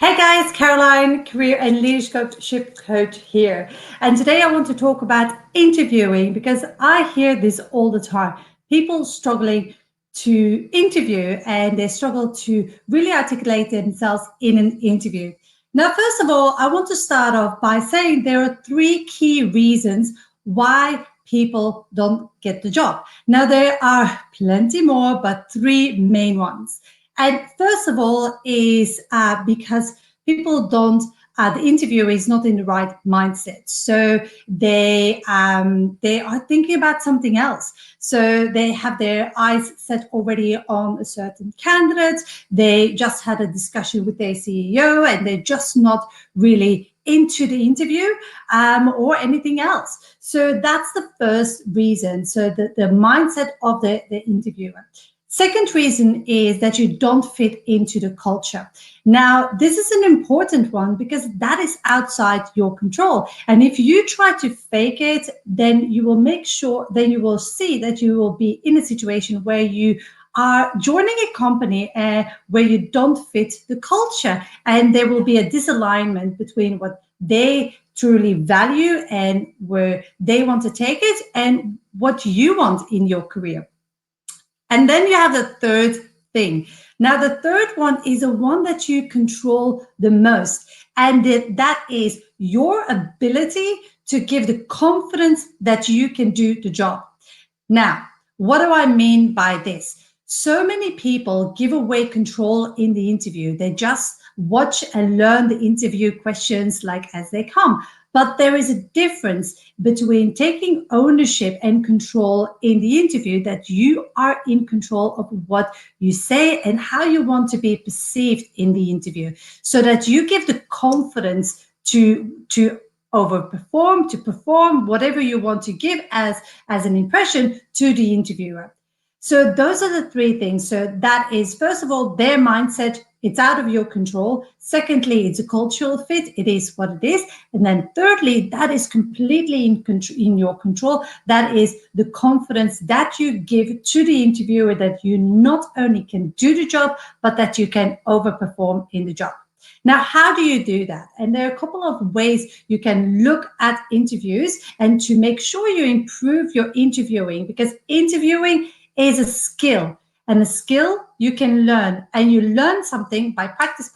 Hey guys, Caroline, career and leadership coach here. And today I want to talk about interviewing because I hear this all the time. People struggling to interview and they struggle to really articulate themselves in an interview. Now, first of all, I want to start off by saying there are three key reasons why people don't get the job. Now, there are plenty more, but three main ones. And first of all is because people don't, the interviewer is not in the right mindset. So they are thinking about something else. So they have their eyes set already on a certain candidate. They just had a discussion with their CEO and they're just not really into the interview or anything else. So that's the first reason. So the mindset of the interviewer. Second reason is that you don't fit into the culture. Now, this is an important one because that is outside your control. And if you try to fake it, then you will see that you will be in a situation where you are joining a company where you don't fit the culture. And there will be a disalignment between what they truly value and where they want to take it and what you want in your career. And then you have the third thing. Now, the third one is the one that you control the most. And that is your ability to give the confidence that you can do the job. Now, what do I mean by this? So many people give away control in the interview. They just watch and learn the interview questions like as they come. But there is a difference between taking ownership and control in the interview, that you are in control of what you say and how you want to be perceived in the interview, so that you give the confidence to overperform, to perform whatever you want to give as an impression to the interviewer. So those are the three things. So that is, first of all, their mindset. It's out of your control. Secondly, it's a cultural fit. It is what it is. And then thirdly, that is completely in your control. That is the confidence that you give to the interviewer that you not only can do the job, but that you can overperform in the job. Now, how do you do that? And there are a couple of ways you can look at interviews and to make sure you improve your interviewing, because interviewing is a skill. And a skill you can learn, and you learn something by practice.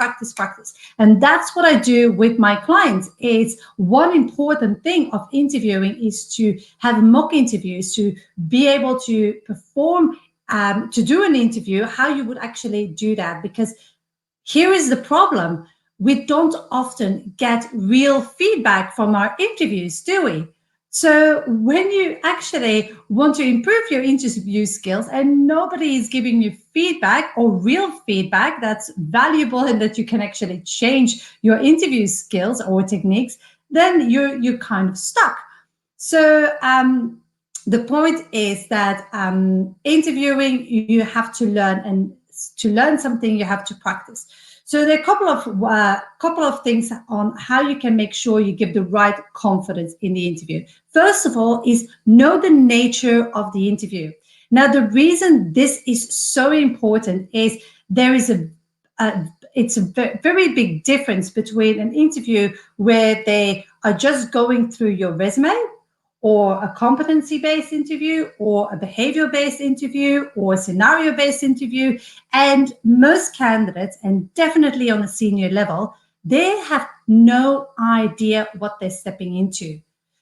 And that's what I do with my clients. It's one important thing of interviewing is to have mock interviews, to be able to perform, to do an interview, how you would actually do that. Because here is the problem. We don't often get real feedback from our interviews, do we? So when you actually want to improve your interview skills and nobody is giving you feedback or real feedback that's valuable and that you can actually change your interview skills or techniques, then you're kind of stuck. So the point is that interviewing, you have to learn, and to learn something, you have to practice. So there are a couple of things on how you can make sure you give the right confidence in the interview. First of all is know the nature of the interview. Now, the reason this is so important is there is it's a very big difference between an interview where they are just going through your resume, or a competency-based interview, or a behavior-based interview, or a scenario-based interview. And most candidates, and definitely on a senior level, they have no idea what they're stepping into.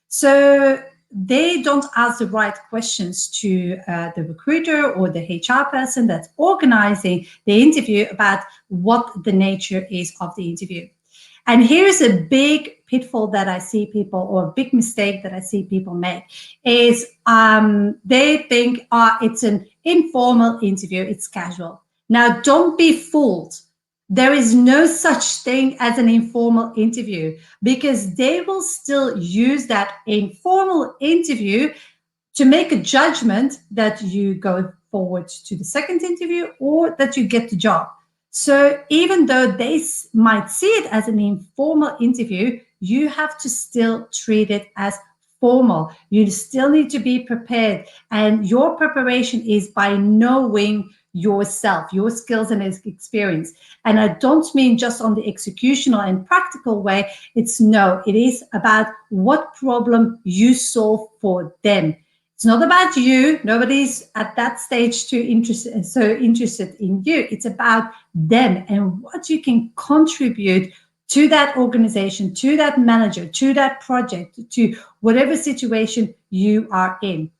So they don't ask the right questions to the recruiter or the HR person that's organizing the interview about what the nature is of the interview. And here's a big pitfall that I see people, or a big mistake that I see people make, is they think it's an informal interview, it's casual. Now, don't be fooled. There is no such thing as an informal interview, because they will still use that informal interview to make a judgment that you go forward to the second interview or that you get the job. So even though they might see it as an informal interview, you have to still treat it as formal. You still need to be prepared. And your preparation is by knowing yourself, your skills and experience. And I don't mean just on the executional and practical way. It is about what problem you solve for them. It's not about you. Nobody's at that stage so interested in you. It's about them and what you can contribute to that organization, to that manager, to that project, to whatever situation you are in.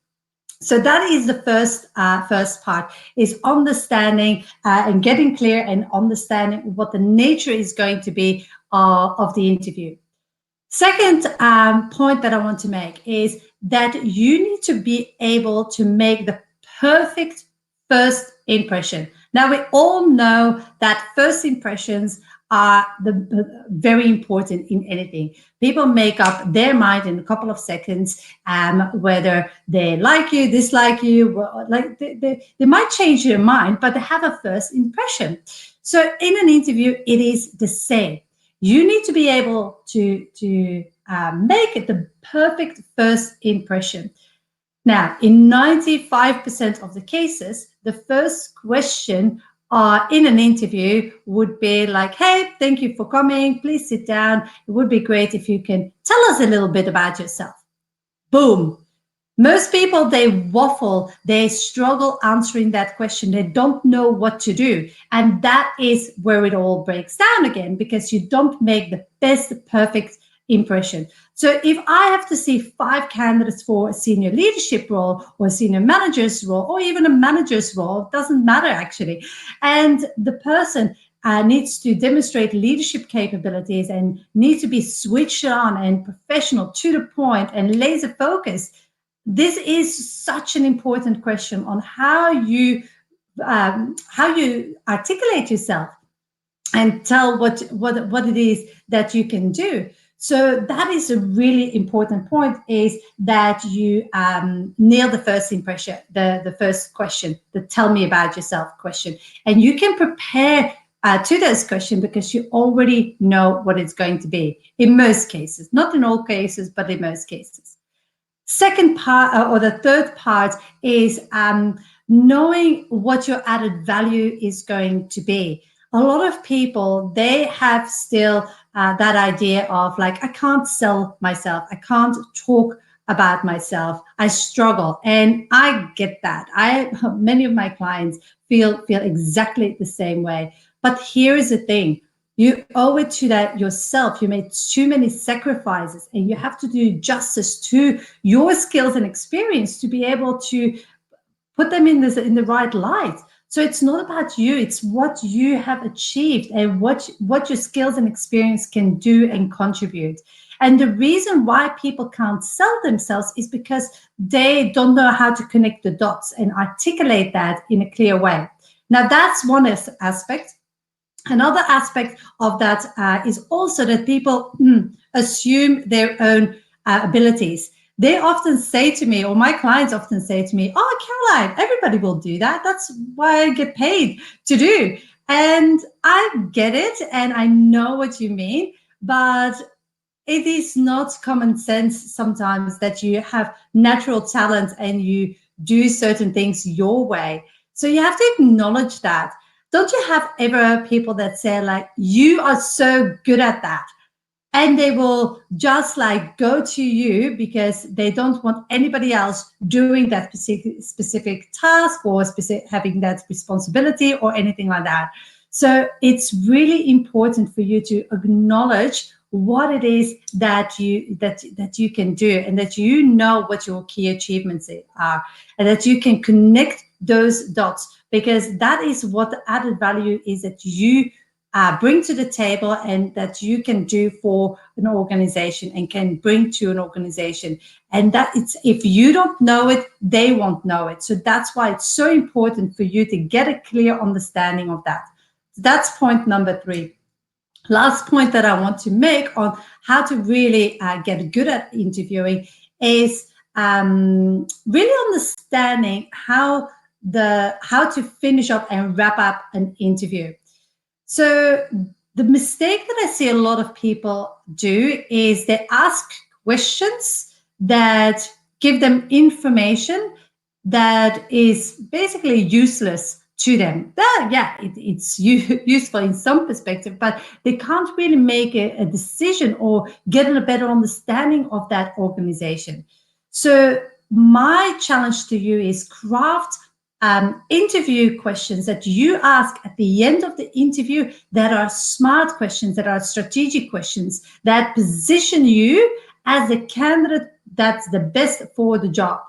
So that is the first part, is understanding and getting clear and understanding what the nature is going to be of the interview. Second point that I want to make is that you need to be able to make the perfect first impression. Now, we all know that first impressions are very important in anything. People make up their mind in a couple of seconds, whether they like you, dislike you, like they might change their mind, but they have a first impression. So in an interview, it is the same. You need to be able to make it the perfect first impression. Now, in 95% of the cases, the first question in an interview would be like, hey, thank you for coming. Please sit down. It would be great if you can tell us a little bit about yourself. Boom. Most people, they waffle, they struggle answering that question. They don't know what to do. And that is where it all breaks down again, because you don't make the best, perfect impression. So if I have to see 5 candidates for a senior leadership role or a senior manager's role or even a manager's role, it doesn't matter actually. And the person needs to demonstrate leadership capabilities and needs to be switched on and professional, to the point and laser focused. This is such an important question on how you articulate yourself and tell what it is that you can do. So that is a really important point, is that you nail the first impression, the first question, the tell me about yourself question. And you can prepare to those questions because you already know what it's going to be in most cases, not in all cases, but in most cases. Second part, or the third part, is knowing what your added value is going to be. A lot of people, they have still that idea of like, I can't sell myself. I can't talk about myself. I struggle. And I get that. Many of my clients feel exactly the same way. But here is the thing. You owe it to that yourself. You made too many sacrifices, and you have to do justice to your skills and experience to be able to put them in the right light. So it's not about you, it's what you have achieved and what your skills and experience can do and contribute. And the reason why people can't sell themselves is because they don't know how to connect the dots and articulate that in a clear way. Now, that's one aspect. Another aspect of that is also that people assume their own abilities. They often say to me, or my clients often say to me, oh, Caroline, everybody will do that. That's why I get paid to do. And I get it, and I know what you mean, but it is not common sense sometimes that you have natural talent and you do certain things your way. So you have to acknowledge that. Don't you have ever people that say like, you are so good at that? And they will just like go to you because they don't want anybody else doing that specific task or having that responsibility or anything like that. So it's really important for you to acknowledge what it is that you can do, and that you know what your key achievements are, and that you can connect those dots, because that is what the added value is that you bring to the table and that you can do for an organization and can bring to an organization. And that it's, if you don't know it, they won't know it. So that's why it's so important for you to get a clear understanding of that. So that's point number 3. Last point that I want to make on how to really get good at interviewing is really understanding how to finish up and wrap up an interview. So the mistake that I see a lot of people do is they ask questions that give them information that is basically useless to them. It's useful in some perspective, but they can't really make a decision or get a better understanding of that organization. So my challenge to you is craft interview questions that you ask at the end of the interview that are smart questions, that are strategic questions, that position you as a candidate that's the best for the job.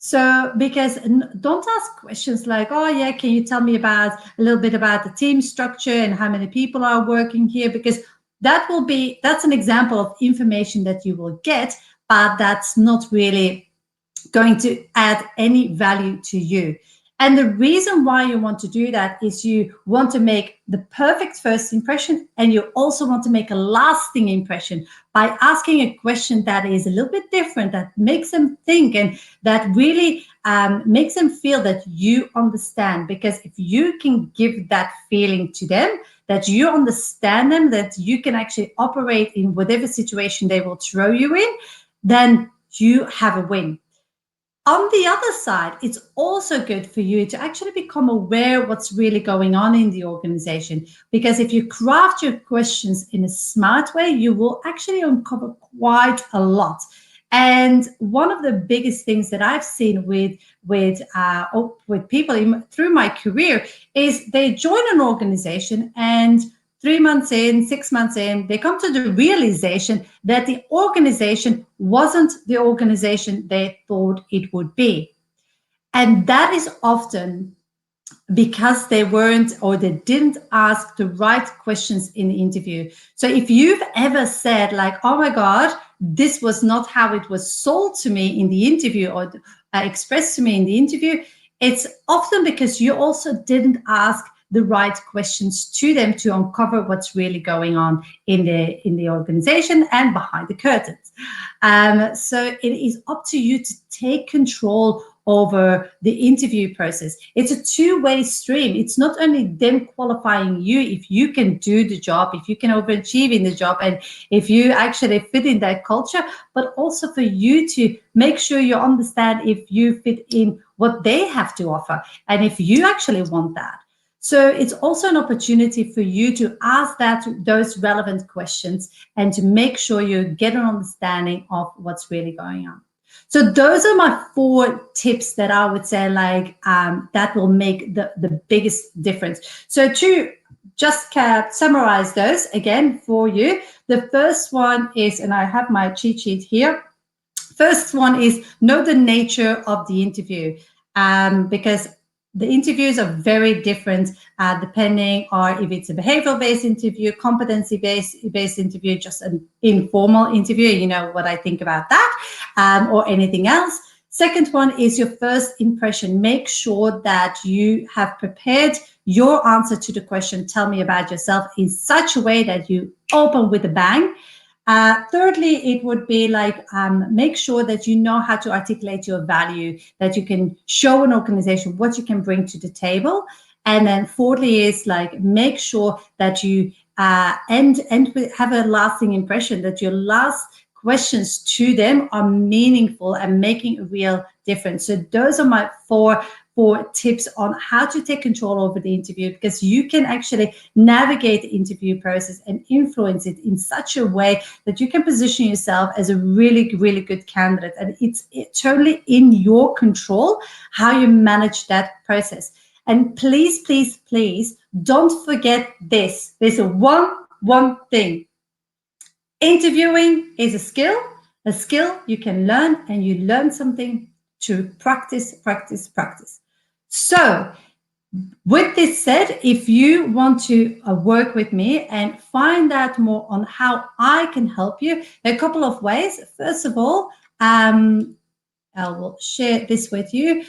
So, because don't ask questions like, oh, yeah, can you tell me about a little bit about the team structure and how many people are working here? Because that's an example of information that you will get, but that's not really going to add any value to you. And the reason why you want to do that is you want to make the perfect first impression, and you also want to make a lasting impression by asking a question that is a little bit different, that makes them think, and that really makes them feel that you understand. Because if you can give that feeling to them, that you understand them, that you can actually operate in whatever situation they will throw you in, then you have a win. On the other side, it's also good for you to actually become aware what's really going on in the organization. Because if you craft your questions in a smart way, you will actually uncover quite a lot. And one of the biggest things that I've seen with people through my career is they join an organization, and 3 months in, 6 months in, they come to the realization that the organization wasn't the organization they thought it would be. And that is often because they weren't, or they didn't ask the right questions in the interview. So if you've ever said like, oh my God, this was not how it was sold to me in the interview, or expressed to me in the interview, it's often because you also didn't ask the right questions to them to uncover what's really going on in the organization and behind the curtains. So it is up to you to take control over the interview process. It's a two-way stream. It's not only them qualifying you if you can do the job, if you can overachieve in the job, and if you actually fit in that culture, but also for you to make sure you understand if you fit in what they have to offer and if you actually want that. So it's also an opportunity for you to ask those relevant questions and to make sure you get an understanding of what's really going on. So those are my 4 tips that I would say that will make the biggest difference. So to just summarize those again for you, the first one is, and I have my cheat sheet here. First one is know the nature of the interview, because the interviews are very different depending on if it's a behavioral-based interview, competency-based interview, just an informal interview, you know what I think about that, or anything else. Second one is your first impression. Make sure that you have prepared your answer to the question, tell me about yourself, in such a way that you open with a bang. Thirdly, it would be make sure that you know how to articulate your value, that you can show an organization what you can bring to the table. And then fourthly is make sure that you have a lasting impression, that your last questions to them are meaningful and making a real difference. So those are my four tips on how to take control over the interview, because you can actually navigate the interview process and influence it in such a way that you can position yourself as a really, really good candidate. And it's totally in your control how you manage that process. And please, please, please don't forget this. There's one thing. Interviewing is a skill you can learn, and you learn something to practice, practice, practice. So with this said, if you want to work with me and find out more on how I can help you, there are a couple of ways. First of all, I will share this with you.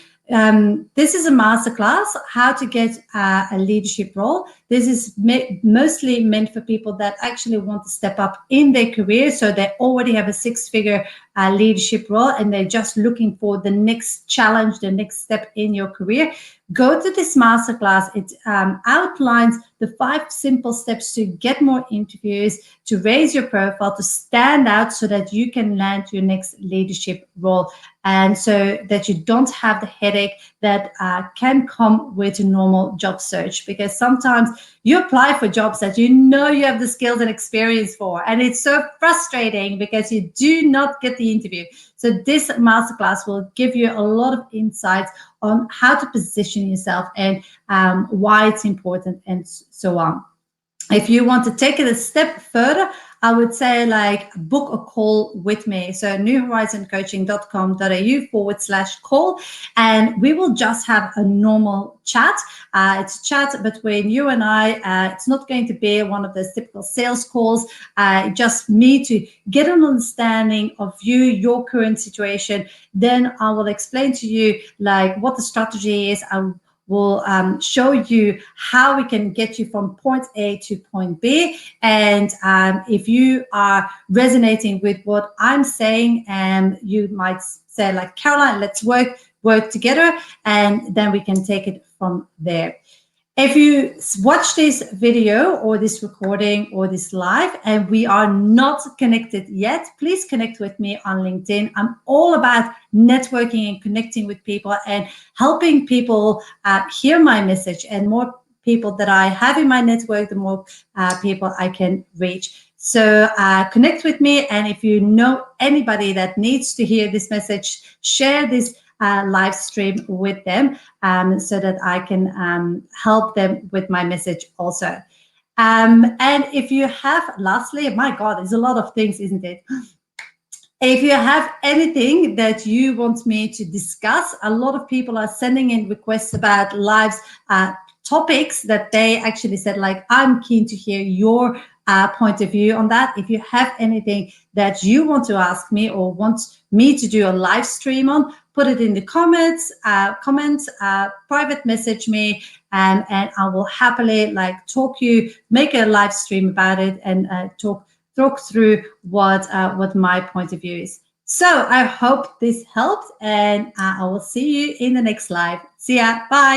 This is a masterclass, how to get a leadership role. This is mostly meant for people that actually want to step up in their career. So they already have a 6-figure leadership role and they're just looking for the next challenge, the next step in your career, go to this masterclass. It outlines the 5 simple steps to get more interviews, to raise your profile, to stand out so that you can land your next leadership role, and so that you don't have the headache that can come with a normal job search. Because sometimes you apply for jobs that you know you have the skills and experience for, and it's so frustrating because you do not get the interview. So this masterclass will give you a lot of insights on how to position yourself and why it's important and so on. If you want to take it a step further, I would say like book a call with me. So newhorizoncoaching.com.au/call. And we will just have a normal chat. It's a chat between you and I. It's not going to be one of those typical sales calls. Just me to get an understanding of you, your current situation. Then I will explain to you like what the strategy is. I will show you how we can get you from point A to point B. And if you are resonating with what I'm saying, you might say like, Caroline, let's work together, and then we can take it from there. If you watch this video or this recording or this live and we are not connected yet, please connect with me on LinkedIn. I'm all about networking and connecting with people and helping people hear my message. And more people that I have in my network, the more people I can reach. So connect with me. And if you know anybody that needs to hear this message, share this live stream with them so that I can help them with my message also. And if you have, lastly, my God, there's a lot of things, isn't it? If you have anything that you want me to discuss, a lot of people are sending in requests about lives, topics that they actually said, like, I'm keen to hear your point of view on that. If you have anything that you want to ask me or want me to do a live stream on, put it in the comments, private message me, and I will happily make a live stream about it and talk through what my point of view is. So I hope this helped, and I will see you in the next live. See ya. Bye.